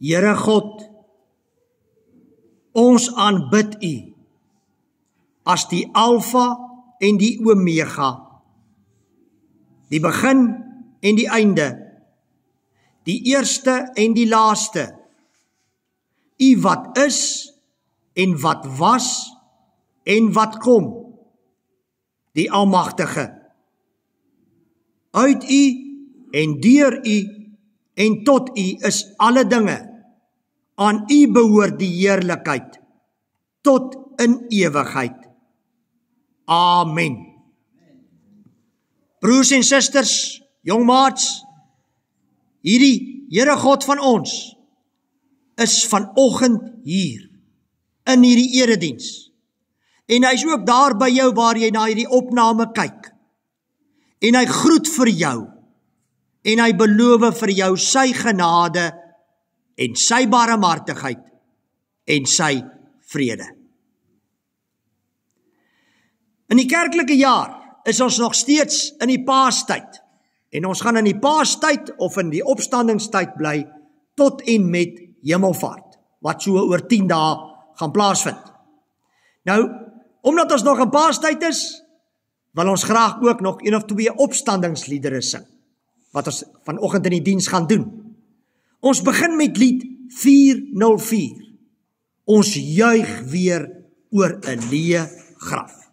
Here God, ons aanbid U as die Alfa en die Omega, die begin en die einde, die eerste en die laaste, U wat is en wat was en wat kom, die Almagtige. Uit U en deur U en tot U is alle dinge. Aan U behoort die heerlikheid, tot in ewigheid. Amen. Broers en susters, jongmaats, hierdie Here God van ons, is vanoggend hier, in hierdie erediens. En hy is ook daar by jou waar jy na hierdie opname kyk. En hy groet vir jou, en hy beloof vir jou sy genade, en sy barmhartigheid, en sy vrede. In die kerklike jaar is ons nog steeds in die Paastyd, en ons gaan in die Paastyd of in die opstandingstyd bly, tot en met Hemelvaart, wat so oor 10 dae gaan plaasvind. Nou, omdat ons nog in Paastyd is, wil ons graag ook nog 1 of 2 opstandingsliedere sing, wat ons vanoggend in die diens gaan doen. Ons begin met lied 404. Ons juig weer oor 'n leë graf.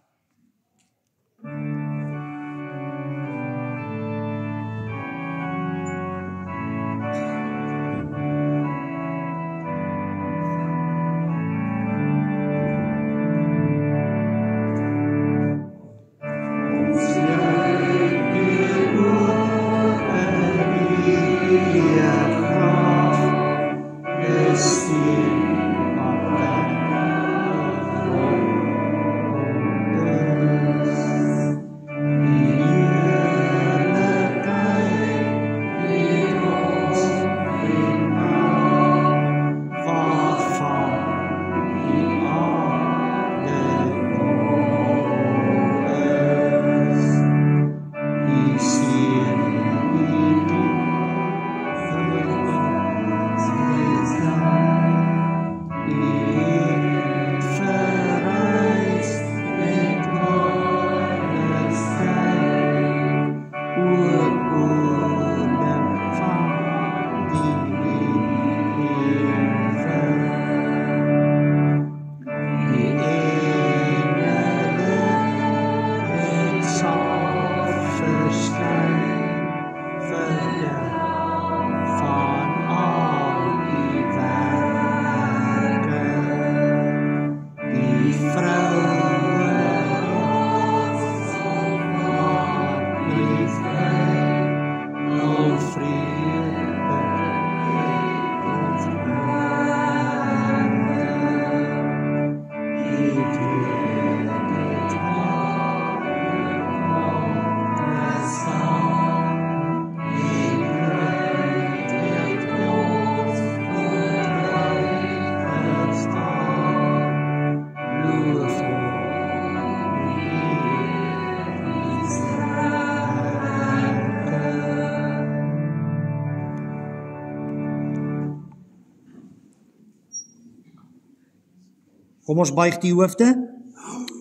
Kom ons buig die hoofde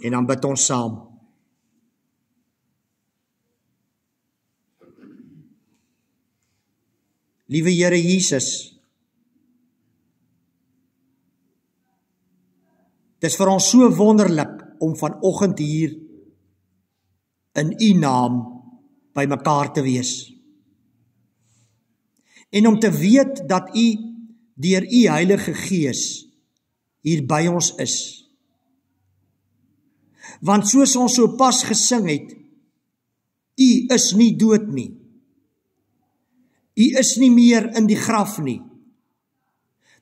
en dan bid ons saam. Liewe Here Jesus, dit is vir ons so wonderlik om vanoggend hier in U naam by mekaar te wees. En om te weet dat U deur U Heilige Gees hier by ons is. Want soos ons so pas gesing het, U is nie dood nie. U is nie meer in die graf nie.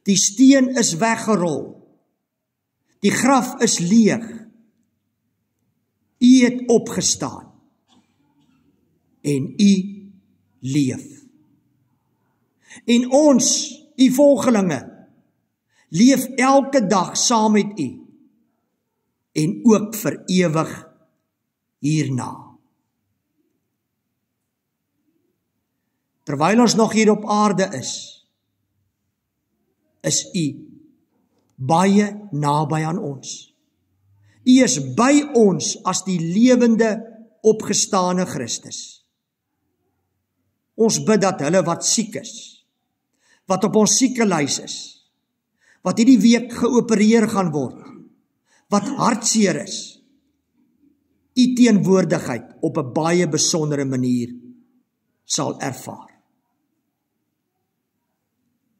Die steen is weggerol. Die graf is leeg. U het opgestaan. En U leef. En ons, U volgelinge, leef elke dag saam met U en ook vir ewig hierna. Terwyl ons nog hier op aarde is U baie naby aan ons. U is by ons as die lewende opgestane Christus. Ons bid dat hulle wat siek is, wat op ons siekelys is, wat hierdie week geopereer gaan word, wat hartseer is, U teenwoordigheid op 'n baie besondere manier sal ervaar.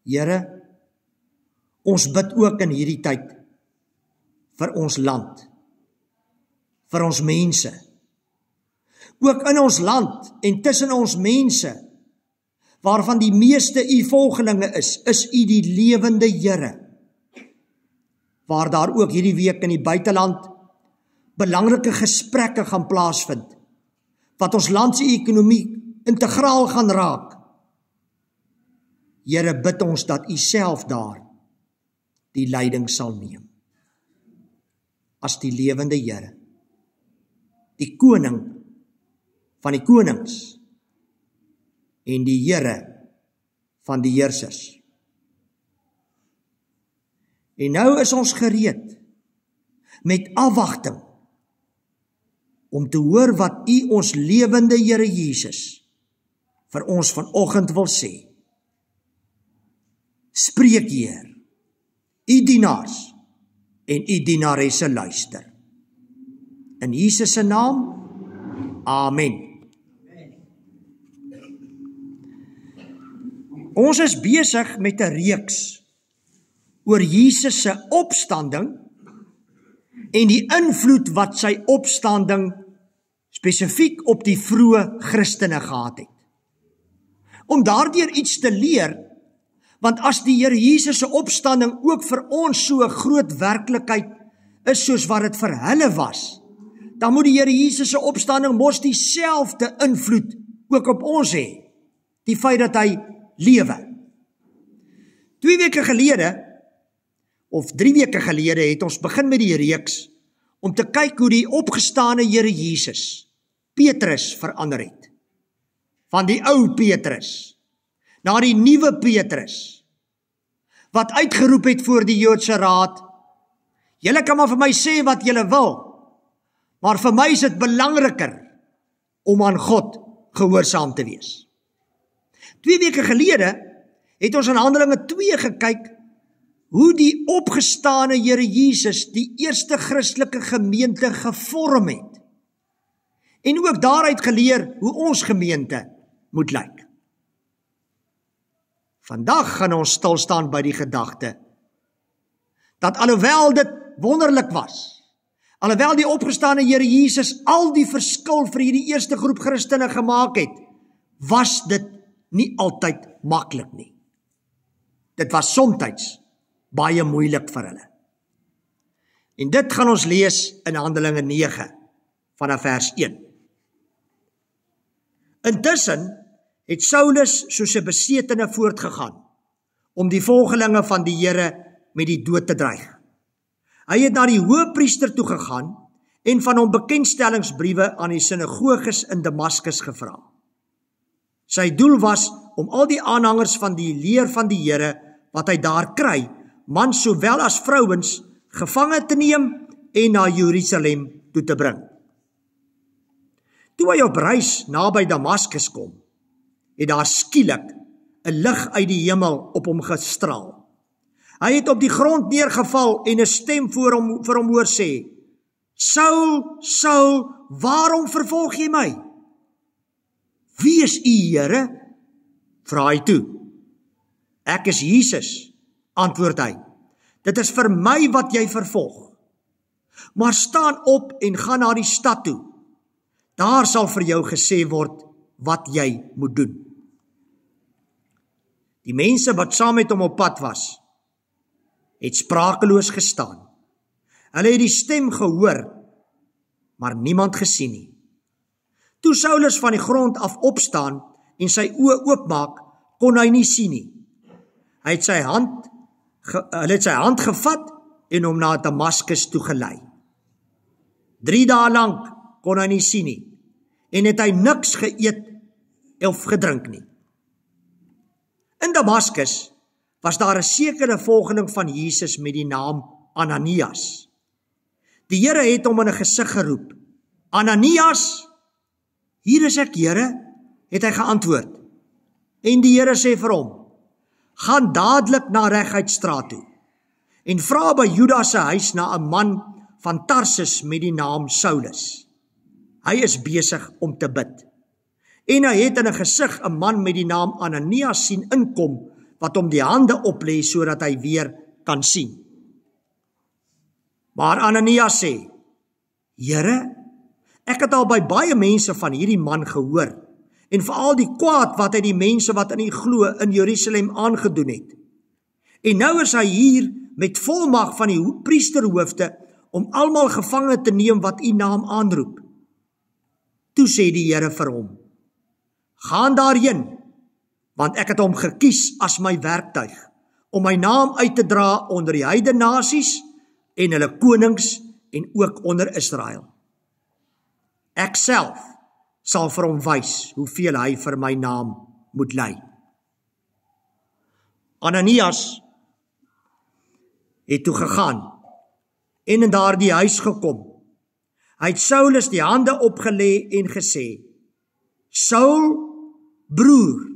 Here, ons bid ook in hierdie tyd vir ons land, vir ons mense. Ook in ons land en tussen ons mense, waarvan die meeste U volgelinge is U die lewende Here. Waar daar ook hierdie week in die buiteland belangrike gesprekke gaan plaasvind, wat ons land se ekonomie integraal gaan raak. Here, bid ons dat U self daar die leiding sal neem. As die lewende Here, die koning van die konings en die Here van die heersers. En nou is ons gereed met afwagting om te hoor wat U ons lewende Here Jesus vir ons vanoggend wil sê. Spreek, Heer, U dienaars en U dienaresse luister. In Jesus se naam, amen. Ons is besig met 'n reeks oor Jesus se opstanding en die invloed wat sy opstanding spesifiek op die vroeë Christene gehad het. Om daardeur iets te leer, want as die Here Jesus se opstanding ook vir ons so 'n groot werklikheid is soos wat dit vir hulle was, dan moet die Here Jesus se opstanding mos dieselfde invloed ook op ons hê. Die feit dat hy lewe. 2 weke gelede, of 3 weke gelede, het ons begin met die reeks om te kyk hoe die opgestane Here Jesus Petrus verander het. Van die ou Petrus na die nuwe Petrus, wat uitgeroep het voor die Joodse Raad, julle kan maar vir my sê wat julle wil, maar vir my is dit belangriker om aan God gehoorsaam te wees. 2 weke gelede het ons in Handelinge 2 gekyk hoe die opgestane Here Jesus die eerste Christelike gemeente gevorm het. En ook daaruit geleer hoe ons gemeente moet lyk. Vandag gaan ons stil staan by die gedagte dat alhoewel dit wonderlik was, Alhoewel die opgestane Here Jesus al die verskil vir hierdie eerste groep Christene gemaak het, was dit nie altyd maklik nie. Dit was soms baie moeilik vir hulle. En dit gaan ons lees in Handelinge 9 vanaf vers 1. Intussen het Saulus soos 'n besetene voortgegaan om die volgelinge van die Here met die dood te dreig. Hy het na die hoëpriester toe gegaan en van hom bekendstellingsbriewe aan die sinagoges in Damaskus gevra. Sy doel was om al die aanhangers van die leer van die Here wat hy daar kry, mans sowel as vrouens, gevange te neem en na Jerusalem toe te bring. Toe hy op reis naby Damaskus kom, het daar skielik 'n lig uit die hemel op hom gestraal. Hy het op die grond neergeval en 'n stem vir hom hoor sê, Saul, Saul, waarom vervolg jy my? Wie is u, Here? Vra hy toe. Ek is Jesus, antwoord hy. Dit is vir my wat jy vervolg. Maar staan op en gaan na die stad toe. Daar sal vir jou gesê word wat jy moet doen. Die mense wat saam met hom op pad was, het sprakeloos gestaan. Hulle het die stem gehoor, maar niemand gesien nie. Toe Saulus van die grond af opstaan en sy oë oopmaak, kon hy nie sien nie. Hulle het sy hand gevat en hom na Damaskus toe gelei. 3 dae lank kon hy nie sien nie, en het hy niks geëet of gedrink nie. In Damaskus was daar 'n sekere volgeling van Jesus met die naam Ananias. Die Here het hom in 'n gesig geroep. Ananias, hier is ek, Here, het hy geantwoord. En die Here sê vir hom, gaan dadelik na Reguitstraat toe en vra by Judas se huis na 'n man van Tarsus met die naam Saulus. Hy is besig om te bid. En hy het in 'n gesig 'n man met die naam Ananias sien inkom, wat hom die hande oplê sodat hy weer kan sien. Maar Ananias sê, Here, ek het al by baie mense van hierdie man gehoor, en veral die kwaad wat hy die mense wat in U glo in Jerusalem aangedoen het. En nou is hy hier met volmag van die priesterhoofde om almal gevange te neem wat U naam aanroep. Toe sê die Here vir hom, gaan daarheen, want ek het hom gekies as my werktuig, om my naam uit te dra onder die heidene nasies en hulle konings en ook onder Israel. Ek self sal vir hom wys hoeveel hy vir my naam moet ly. Ananias het toe gegaan en in daardie huis gekom. Hy het Saulus die hande opgelê en gesê, Saul, broer,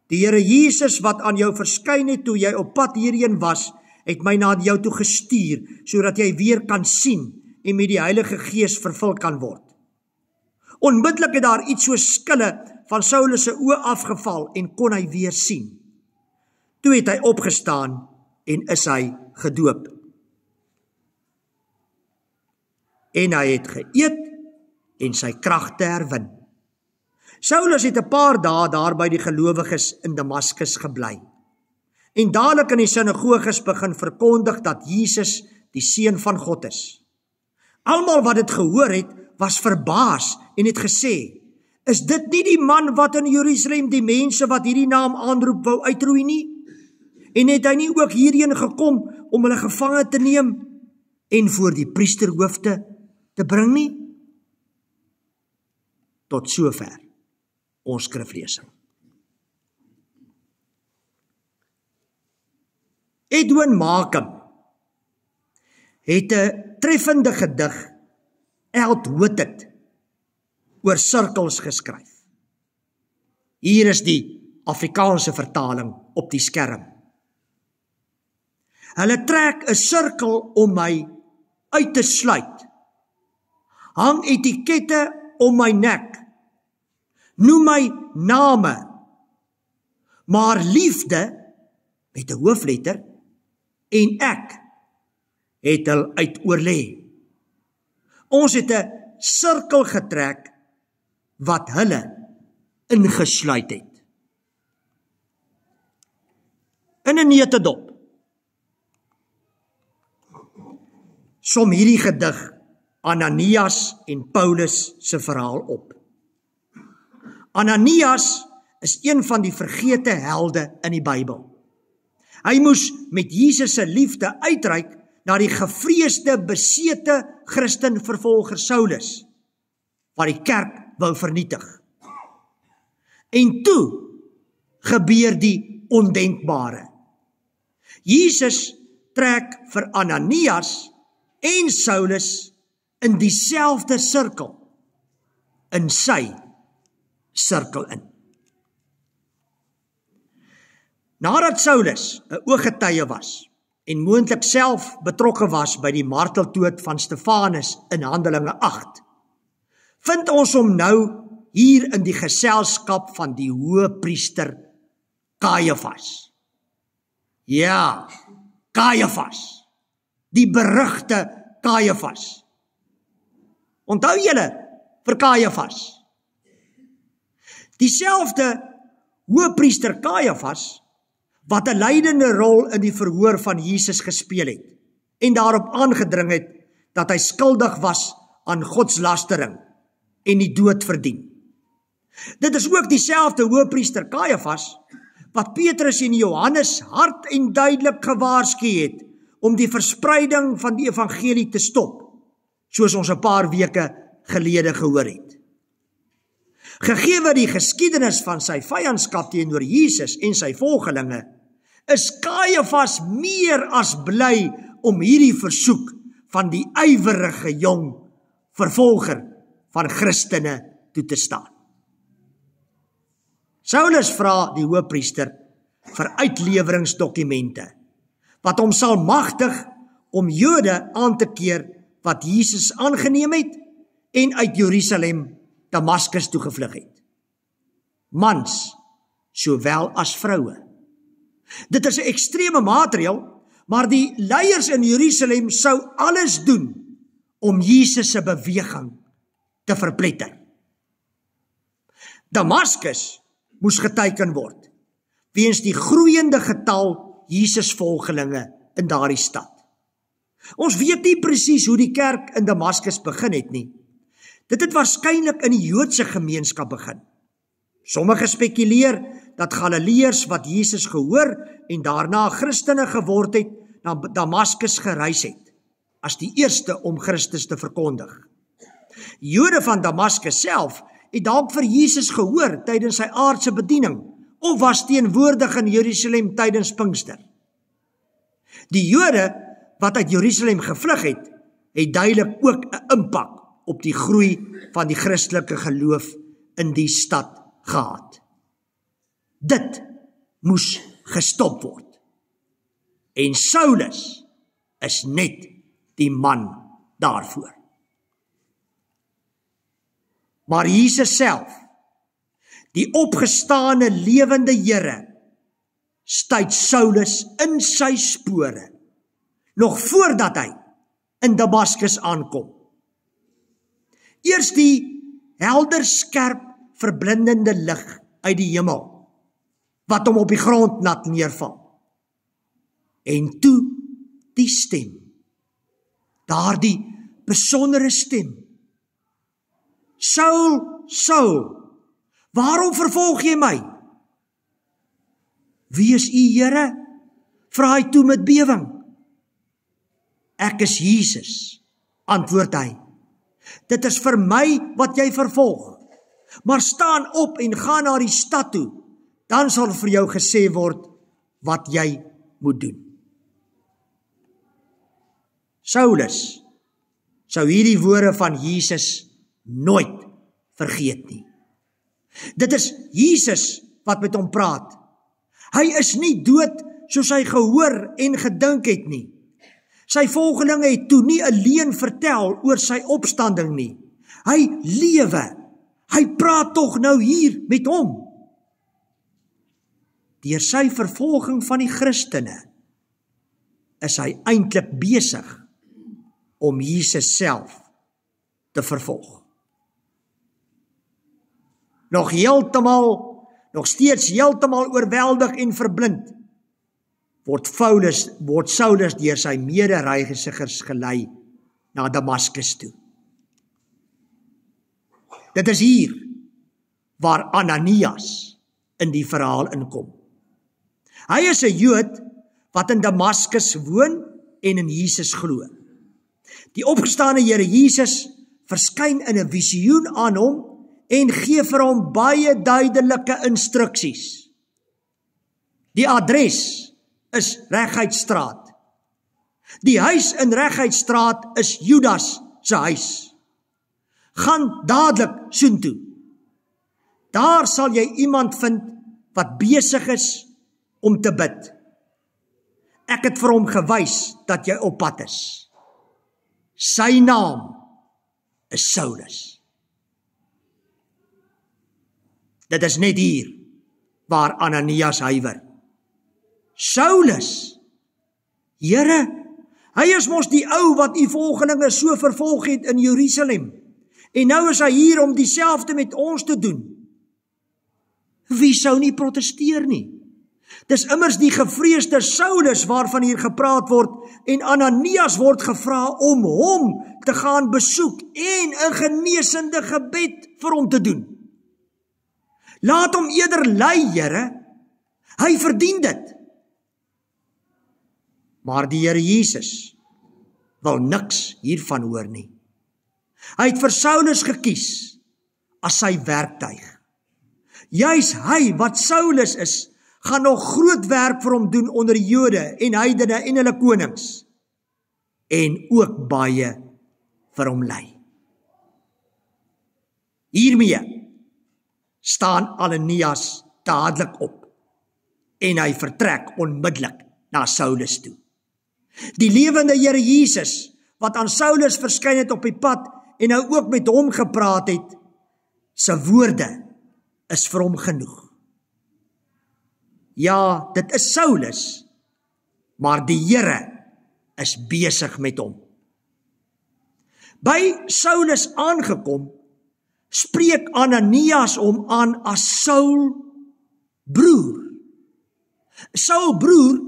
die Here Jesus wat aan jou verskyn het toe jy op pad hierheen was, het my na jou toe gestuur, sodat jy weer kan sien en met die Heilige Gees vervul kan word. Onmiddellik het daar iets so skille van Saulus se oë afgeval en kon hy weer sien. Toe het hy opgestaan en is hy gedoop. En hy het geëet en sy kragte herwin. Saulus het 'n paar dae daar by die gelowiges in Damaskus gebly. En dadelik in die sinagoges begin verkondig dat Jesus die Seun van God is. Almal wat dit gehoor het, was verbaas en het gesê, is dit nie die man wat in Jerusalem die mense wat hierdie naam aanroep wou uitroei nie? En het hy nie ook hierheen gekom om hulle gevange te neem en voor die priesterhoofde te bring nie? Tot sover ons skriflesing. Edwin Markham het 'n treffende gedig, Outwitted, oor sirkels geskryf. Hier is die Afrikaanse vertaling op die skerm. Hulle trek 'n sirkel om my uit te sluit. Hang etikette om my nek. Noem my name. Maar liefde, met 'n hoofletter, en ek het hul uit oorlê. Ons het 'n sirkel getrek wat hulle ingesluit het. In 'n neutedop som hierdie gedig Ananias en Paulus se verhaal op. Ananias is een van die vergete helde in die Bybel. Hy moes met Jesus se liefde uitreik na die gevreesde, besete Christenvervolger Saulus, wat die kerk wou vernietig. En toe gebeur die ondenkbare. Jesus trek vir Ananias en Saulus in dieselfde sirkel, in sy sirkel in. Nadat Saulus 'n ooggetuie was en moontlik self betrokke was by die marteldood van Stefanus in Handelinge 8, vind ons hom nou hier in die geselskap van die hoëpriester Kajafas. Ja, Kajafas, die berugte Kajafas. Onthou julle vir Kajafas? Dieselfde hoëpriester Kajafas wat 'n leidende rol in die verhoor van Jesus gespeel het en daarop aangedring het dat hy skuldig was aan godslastering en die dood verdien. Dit is ook dieselfde hoëpriester Kajafas wat Petrus en Johannes hard en duidelik gewaarsku het om die verspreiding van die evangelie te stop, soos ons 'n paar weke gelede gehoor het. Gegee die geskiedenis van sy vyandskap teenoor Jesus en sy volgelinge, is Kajafas meer as bly om hierdie versoek van die ywerige jong vervolger van Christene toe te staan. Saulus vra die hoëpriester vir uitleweringsdokumente, wat hom sal magtig om Jode aan te keer wat Jesus aangeneem het en uit Jerusalem Damaskus toe gevlug het. Mans, sowel as vroue. Dit is 'n ekstreme maatreël, maar die leiers in Jerusalem sou alles doen om Jesus se beweging te verpletter. Damaskus moes geteken word weens die groeiende getal Jesus-volgelinge in daardie stad. Ons weet nie presies hoe die kerk in Damaskus begin het nie. Dit het waarskynlik in die Joodse gemeenskap begin. Sommige spekuleer dat Galileërs wat Jesus gehoor en daarna Christene geword het, na Damaskus gereis het, as die eerste om Christus te verkondig. Jode van Damaskus self het dalk vir Jesus gehoor tydens sy aardse bediening, of was teenwoordig in Jerusalem tydens Pinkster. Die Jode wat uit Jerusalem gevlug het, het duidelik ook 'n impak op die groei van die Christelike geloof in die stad gehad. Dit moes gestop word. En Saulus is net die man daarvoor. Maar Jesus self, die opgestane lewende Here, stuit Saulus in sy spore, nog voordat hy in Damaskus aankom. Eers die helder skerp verblindende lig uit die hemel, wat hom op die grond laat neerval. En toe die stem, daardie besondere stem. Saul, Saul, waarom vervolg jy my? Wie is u, Here? Vra hy toe met bewing. Ek is Jesus, antwoord hy. Dit is vir my wat jy vervolg. Maar staan op en gaan na die stad toe, dan sal vir jou gesê word wat jy moet doen. Saulus sou hierdie woorde van Jesus nooit vergeet nie. Dit is Jesus wat met hom praat. Hy is nie dood soos hy gehoor en gedink het nie. Sy volgelinge het toe nie 'n leuen vertel oor sy opstanding nie. Hy lewe. Hy praat tog nou hier met hom. Deur sy vervolging van die Christene is hy eintlik besig om Jesus self te vervolg. Nog steeds heeltemal oorweldig en verblind, word Saulus deur sy mede-reisigers gelei na Damaskus toe. Dit is hier waar Ananias in die verhaal inkom. Hy is 'n Jood wat in Damaskus woon en in Jesus glo. Die opgestane Here Jesus verskyn in 'n visioen aan hom en gee vir hom baie duidelike instruksies. Die adres is Reguitstraat. Die huis in Reguitstraat is Judas se huis. Gaan dadelik soontoe. Daar sal jy iemand vind wat besig is om te bid. Ek het vir hom gewys dat jy op pad is. Sy naam is Saulus. Dit is net hier waar Ananias huiwer. Saulus, Here, hy is mos die ou wat u volgelinge so vervolg het in Jerusalem. En nou is hy hier om dieselfde met ons te doen. Wie sou nie protesteer nie? Dis immers die gevreesde Saulus waarvan hier gepraat word, en Ananias word gevra om hom te gaan besoek en 'n genesende gebed vir hom te doen. Laat hom eerder ly, Here. Hy verdien dit. Maar die Here Jesus wil niks hiervan hoor nie. Hy het vir Saulus gekies as sy werktuig. Juis hy wat Saulus is, gaan nog groot werk vir hom doen onder die Jode en heidene en hulle konings. En ook baie vir hom ly. Hiermee staan Ananias dadelik op en hy vertrek onmiddellik na Saulus toe. Die lewende Here Jesus, wat aan Saulus verskyn het op die pad en nou ook met hom gepraat het, sy woorde is vir hom genoeg. Ja, dit is Saulus, maar die Here is besig met hom. By Saulus aangekom, spreek Ananias hom aan as Saul broer. Saul broer,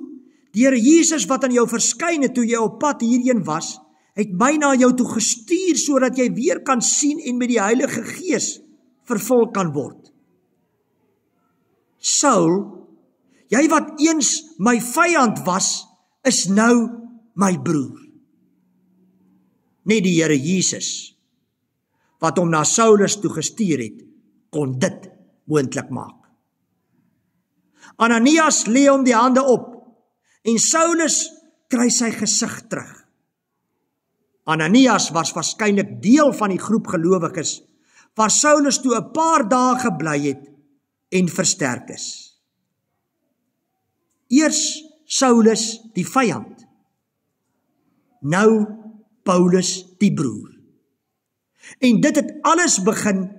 die Here Jesus wat aan jou verskyn het toe jy op pad hierheen was, het my na jou toe gestuur sodat jy weer kan sien en met die Heilige Gees vervul kan word. Saul, jy wat eens my vyand was, is nou my broer. Net die Here Jesus, wat hom na Saulus toe gestuur het, kon dit moontlik maak. Ananias lê hom die hande op, en Saulus kry sy gesig terug. Ananias was waarskynlik deel van die groep gelowiges, waar Saulus toe 'n paar dae gebly het en versterk is. Eers Saulus die vyand, nou Paulus die broer. En dit het alles begin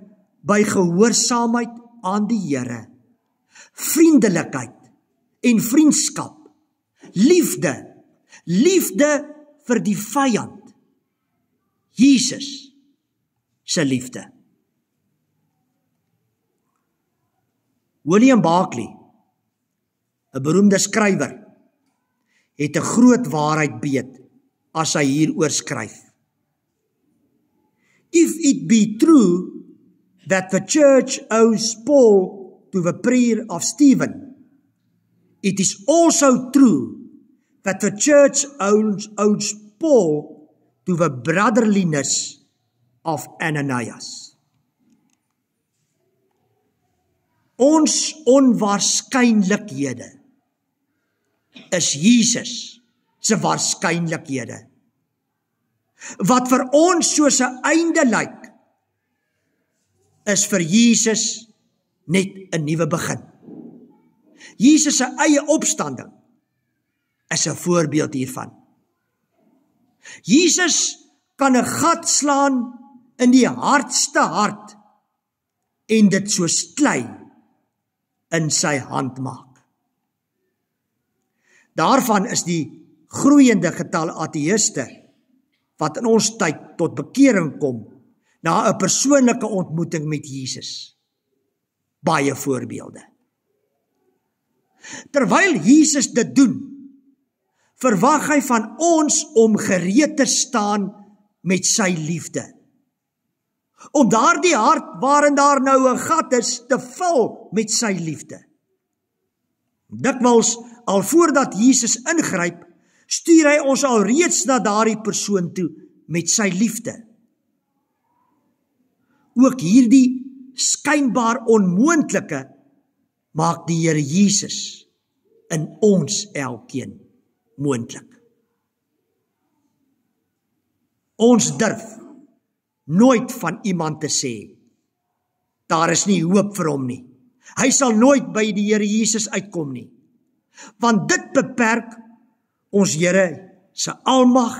by gehoorsaamheid aan die Here, vriendelikheid en vriendskap, liefde vir die vyand, Jesus se liefde. William Barclay, 'n beroemde skrywer, het 'n groot waarheid beet as hy hieroor skryf. If it be true that the church owes Paul to the prayer of Stephen, it is also true that the church owes Paul to the brotherliness of Ananias. Ons onwaarskynlikhede is Jesus se waarskynlikhede. Wat vir ons soos 'n einde lyk, is vir Jesus net 'n nuwe begin. Jesus se eie opstanding is 'n voorbeeld hiervan. Jesus kan 'n gat slaan in die hardste hart en dit soos klei in sy hand maak. Daarvan is die groeiende getal ateïste wat in ons tyd tot bekering kom, na 'n persoonlike ontmoeting met Jesus. Baie voorbeelde. Terwyl Jesus dit doen, verwag hy van ons om gereed te staan met sy liefde. Om daardie hart waarin daar nou 'n gat is, te vul met sy liefde. Dikwels, al voordat Jesus ingryp, stuur hy ons al reeds na daardie persoon toe met sy liefde. Ook hierdie skynbaar onmoontlike maak die Here Jesus in ons elkeen moontlik. Ons durf nooit van iemand te sê, daar is nie hoop vir hom nie. Hy sal nooit by die Here Jesus uitkom nie. Want dit beperk ons Here se almag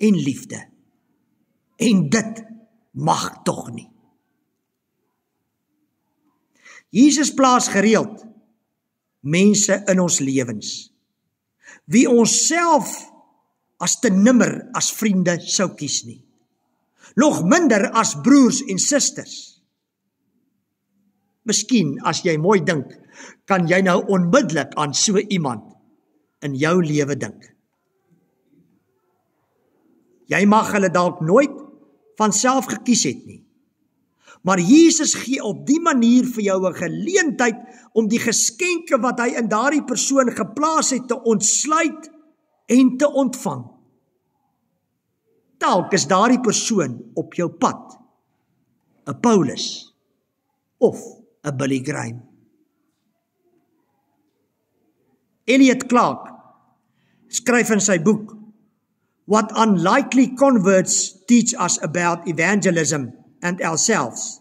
en liefde. En dit mag tog nie. Jesus plaas gereeld mense in ons lewens, wie ons self as te nimmer as vriende sou kies nie. Nog minder as broers en susters. Miskien, as jy mooi dink, kan jy nou onmiddellik aan so iemand in jou lewe dink. Jy mag hulle dalk nooit van self gekies het nie. Maar Jesus gee op die manier vir jou 'n geleentheid om die geskenke wat hy in daardie persoon geplaas het te ontsluit en te ontvang. Dalk is daardie persoon op jou pad 'n Paulus of 'n Billy Graham. Elliot Clark skryf in sy boek What Unlikely Converts Teach Us About Evangelism and Ourselves,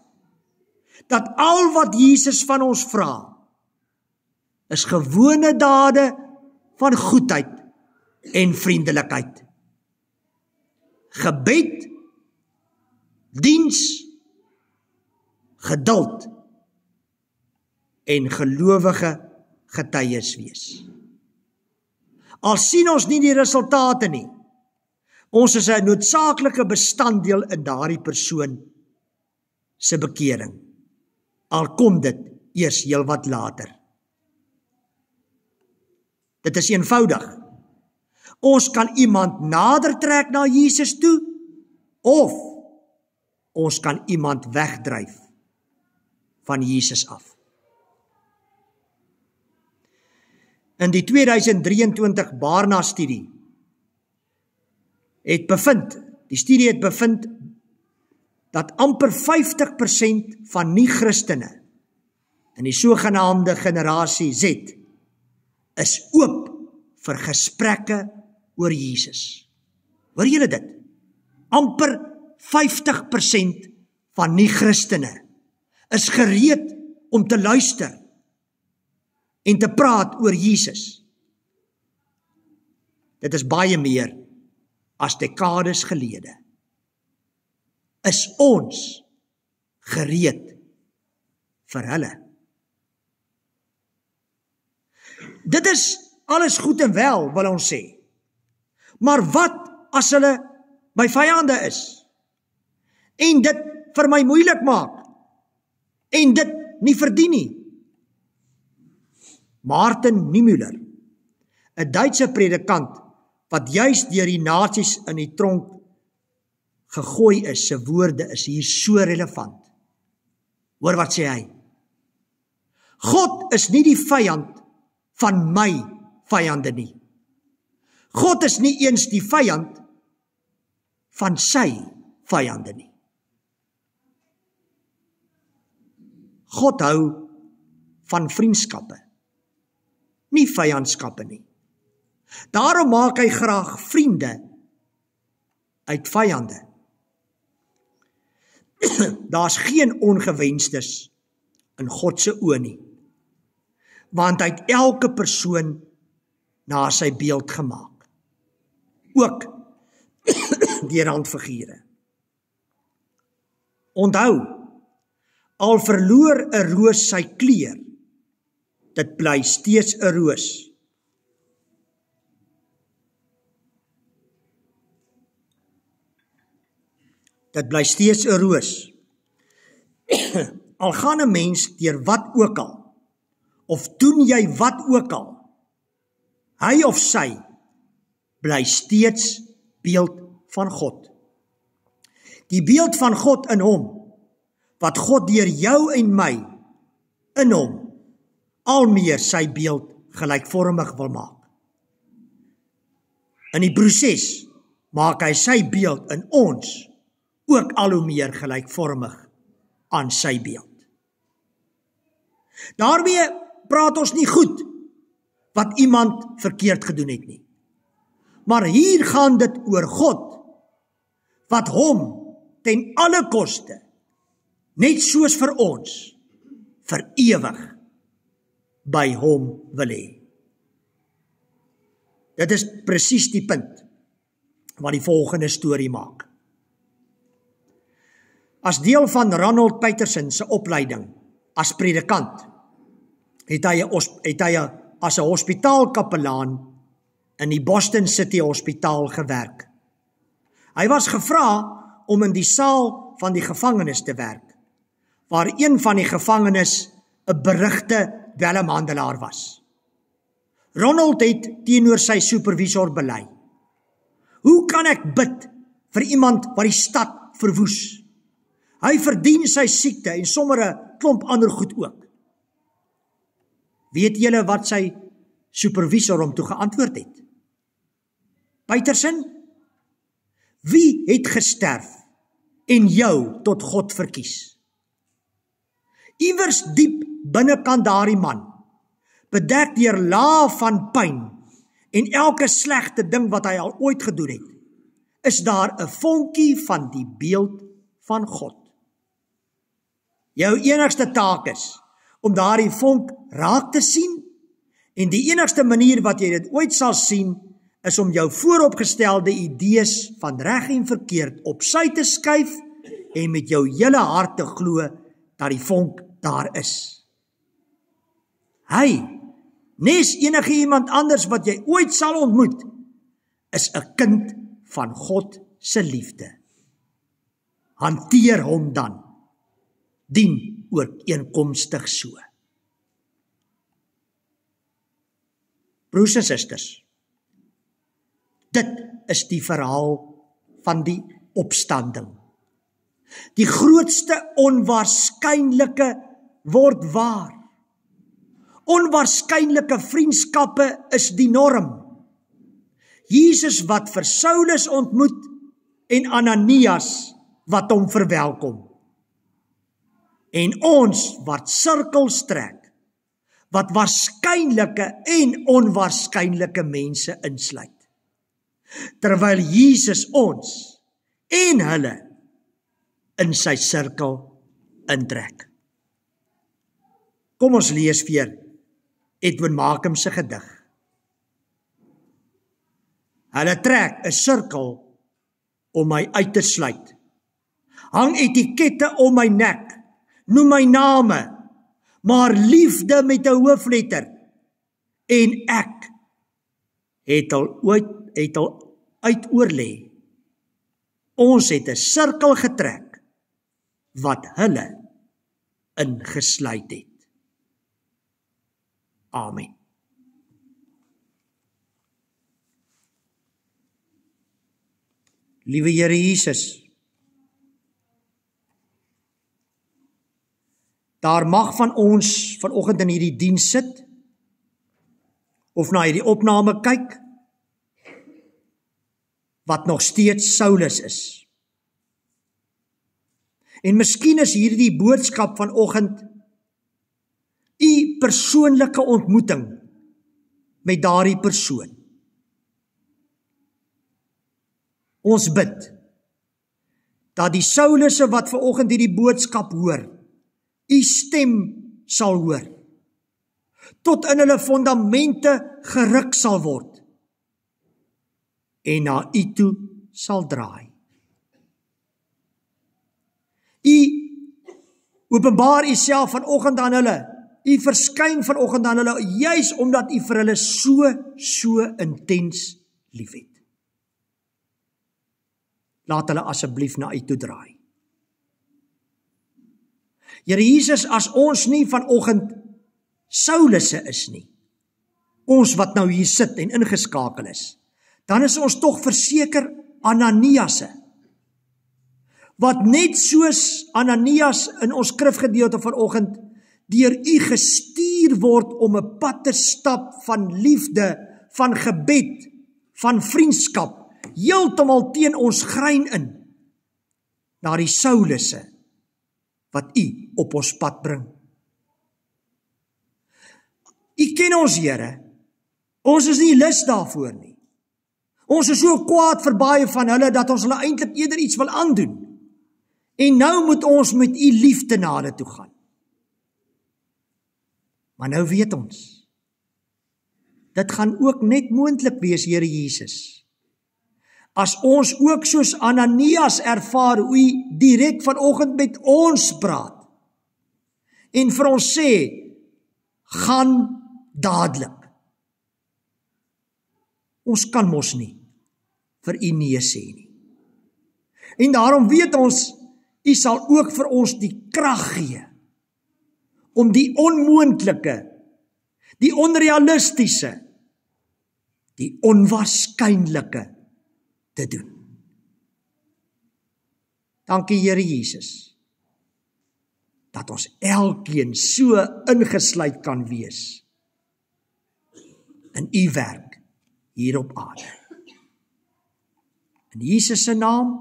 dat al wat Jesus van ons vra, is gewone dade van goedheid en vriendelikheid. Gebed, diens, geduld en gelowige getuies wees. Al sien ons nie die resultate nie, ons is 'n noodsaaklike bestanddeel in daardie persoon se bekering. Al kom dit eers heel wat later. Dit is eenvoudig. Ons kan iemand nader trek na Jesus toe, of ons kan iemand wegdryf van Jesus af. In die 2023 Barna-studie die studie het bevind dat amper 50% van nie-Christene in die sogenaamde generasie Z is oop vir gesprekke oor Jesus. Hoor julle dit? Amper 50% van nie-Christene is gereed om te luister en te praat oor Jesus. Dit is baie meer as dekades gelede. Is ons gereed vir hulle? Dit is alles goed en wel, wil ons sê. Maar wat as hulle my vyande is? En dit vir my moeilik maak? En dit nie verdien nie? Martin Niemöller, 'n Duitse predikant, wat juis deur die nasies in die tronk gegooi is, se woorde is hier so relevant. Hoor wat sê hy? God is nie die vyand van my vyande nie. God is nie eens die vyand van sy vyande nie. God hou van vriendskappe, nie vyandskappe nie. Daarom maak hy graag vriende uit vyande. Daar's geen ongewenstes in God se oë nie, want hy het elke persoon na sy beeld gemaak, ook die randfigure. Onthou, al verloor 'n roos sy kleur, dit bly steeds 'n roos. Dit bly steeds 'n roos. Al gaan 'n mens deur wat ook al, of doen jy wat ook al, hy of sy bly steeds beeld van God. Die beeld van God in hom, wat God deur jou en my in hom al meer sy beeld gelykvormig wil maak. In die proses maak hy sy beeld in ons ook al hoe meer gelykvormig aan sy beeld. Daarmee praat ons nie goed wat iemand verkeerd gedoen het nie. Maar hier gaan dit oor God, wat hom ten alle koste, net soos vir ons, vir ewig by hom wil hê. Dit is presies die punt wat die volgende storie maak. As deel van Ronald Peterson se opleiding as predikant, het hy as 'n hospitaalkapelaan in die Boston City Hospitaal gewerk. Hy was gevra om in die saal van die gevangenis te werk, waar een van die gevangenes 'n berugte dwelmhandelaar was. Ronald het teenoor sy supervisor bely: "Hoe kan ek bid vir iemand wat die stad verwoes? Hy verdien sy siekte en sommer 'n klomp ander goed ook." Weet julle wat sy supervisor hom toe geantwoord het? "Peterson, wie het gesterf en jou tot God verkies?" Iewers diep binnekant daardie man, bedek deur lae van pyn en elke slegte ding wat hy al ooit gedoen het, is daar 'n vonkie van die beeld van God. Jou enigste taak is om daardie vonk raak te sien, en die enigste manier wat jy dit ooit sal sien, is om jou vooropgestelde idees van reg en verkeerd op sy te skuif en met jou hele hart te glo dat die vonk daar is. Hy, nes enige iemand anders wat jy ooit sal ontmoet, is 'n kind van God se liefde. Hanteer hom dan, dien ooreenkomstig so. Broers en susters, dit is die verhaal van die opstanding. Die grootste onwaarskynlike word waar. Onwaarskynlike vriendskappe is die norm. Jesus wat vir Saulus ontmoet en Ananias wat hom verwelkom. En ons wat sirkels trek, wat waarskynlike en onwaarskynlike mense insluit. Terwyl Jesus ons en hulle in sy sirkel intrek. Kom ons lees weer Edwin Markham se gedig. Hulle trek 'n sirkel om my uit te sluit. Hang etikette om my nek, noem my name, maar liefde met 'n hoofletter. En ek het al uit oorlê. Ons het 'n sirkel getrek wat hulle ingesluit het. Amen. Liewe Here Jesus, daar mag van ons vanoggend in hierdie diens sit, of na hierdie opname kyk, wat nog steeds Saulus is. En miskien is hierdie boodskap vanoggend u persoonlike ontmoeting met daardie persoon. Ons bid dat die Saulusse wat vanoggend hierdie boodskap hoor, u stem sal hoor, tot in hulle fondamente geruk sal word en na u toe sal draai. U openbaar u self vanoggend aan hulle, u verskyn vanoggend aan hulle, juis omdat u vir hulle so intens liefhet. laat hulle asseblief na U toe draai. Here Jesus, as ons nie vanoggend Saulusse is nie, ons wat nou hier sit en ingeskakel is, dan is ons tog verseker Ananiasse, wat net soos Ananias in ons skrifgedeelte vanoggend deur U gestuur word om 'n pad te stap van liefde, van gebed, van vriendskap, heeltemal teen ons grein in, na die Saulusse wat U op ons pad bring. U ken ons, Here. Ons is nie lus daarvoor nie. Ons is so kwaad vir baie van hulle dat ons hulle eintlik eerder iets wil aandoen. En nou moet ons met U liefde na hulle toe gaan. Maar nou weet ons, dit gaan ook net moontlik wees, Here Jesus, as ons ook soos Ananias ervaar hoe U direk vanoggend met ons praat en vir ons sê, gaan dadelik. Ons kan mos nie vir U nee sê nie. En daarom weet ons, U sal ook vir ons die krag gee om die onmoontlike, die onrealistiese, die onwaarskynlike te doen. Dankie Here Jesus, dat ons elkeen so ingesluit kan wees in U werk hier op aarde. In Jesus se naam,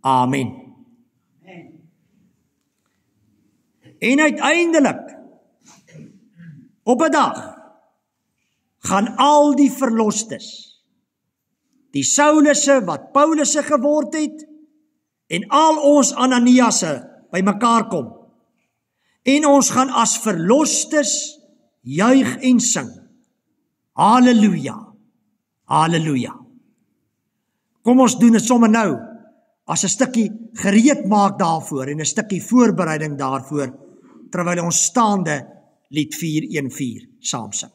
amen. En uiteindelik, op 'n dag, gaan al die verlostes, die Saulusse wat Paulusse geword het, en al ons Ananiasse by mekaar kom. En ons gaan as verlostes juig en sing. Halleluja, halleluja. Kom ons doen dit sommer nou, as 'n stukkie gereed maak daarvoor, en 'n stukkie voorbereiding daarvoor, terwyl ons staande lied 414 saam sing.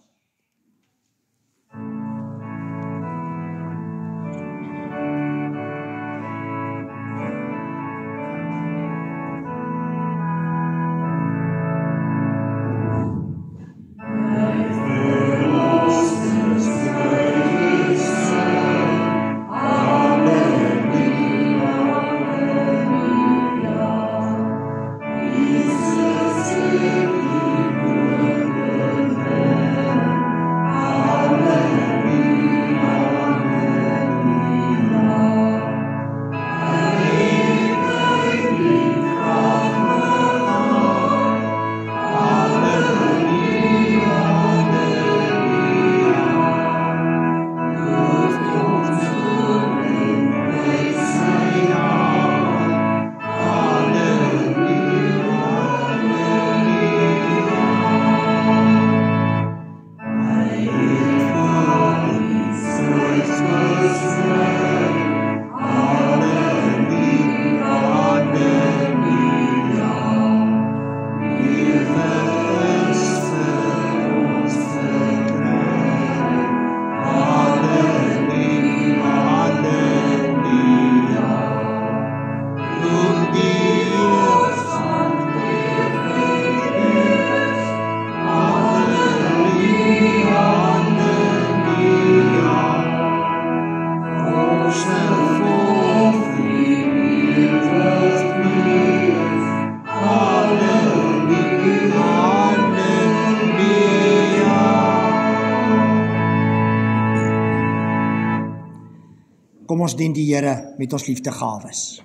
Kom ons dien die Here met ons liefdegawes.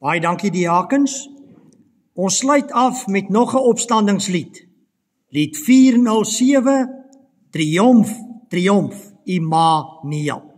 Baie dankie diakens. Ons sluit af met nog 'n opstandingslied. Lied 407, Triomf, Triomf, Immanuel.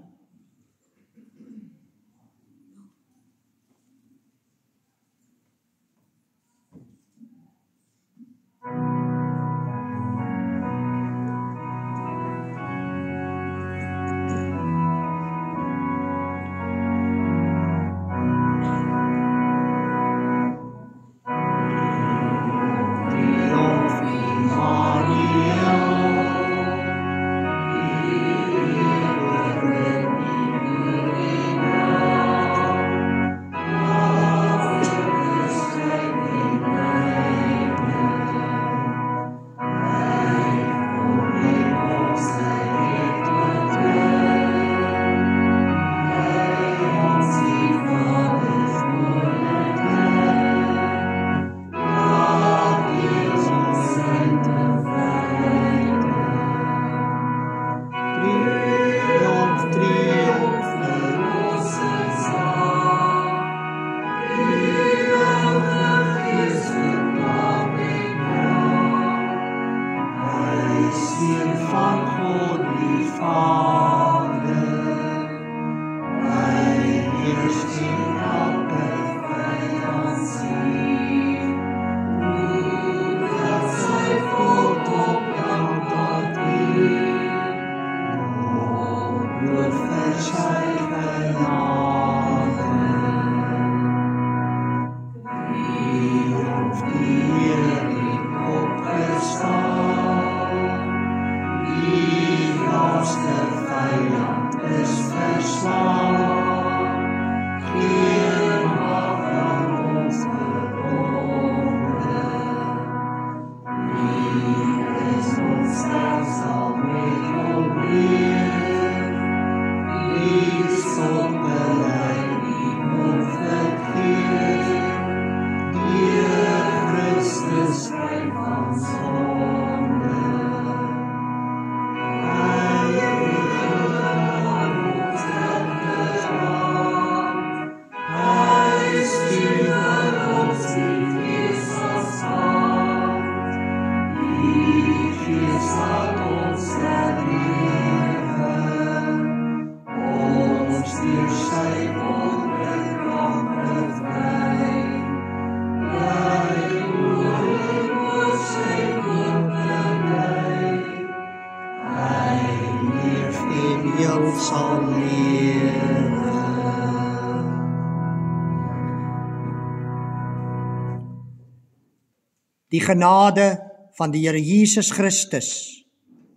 Die genade van die Here Jesus Christus,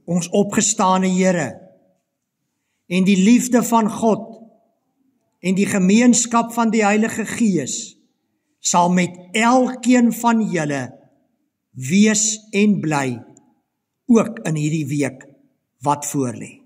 ons opgestane Here, en die liefde van God en die gemeenskap van die Heilige Gees sal met elkeen van julle wees en bly, ook in hierdie week wat voorlê.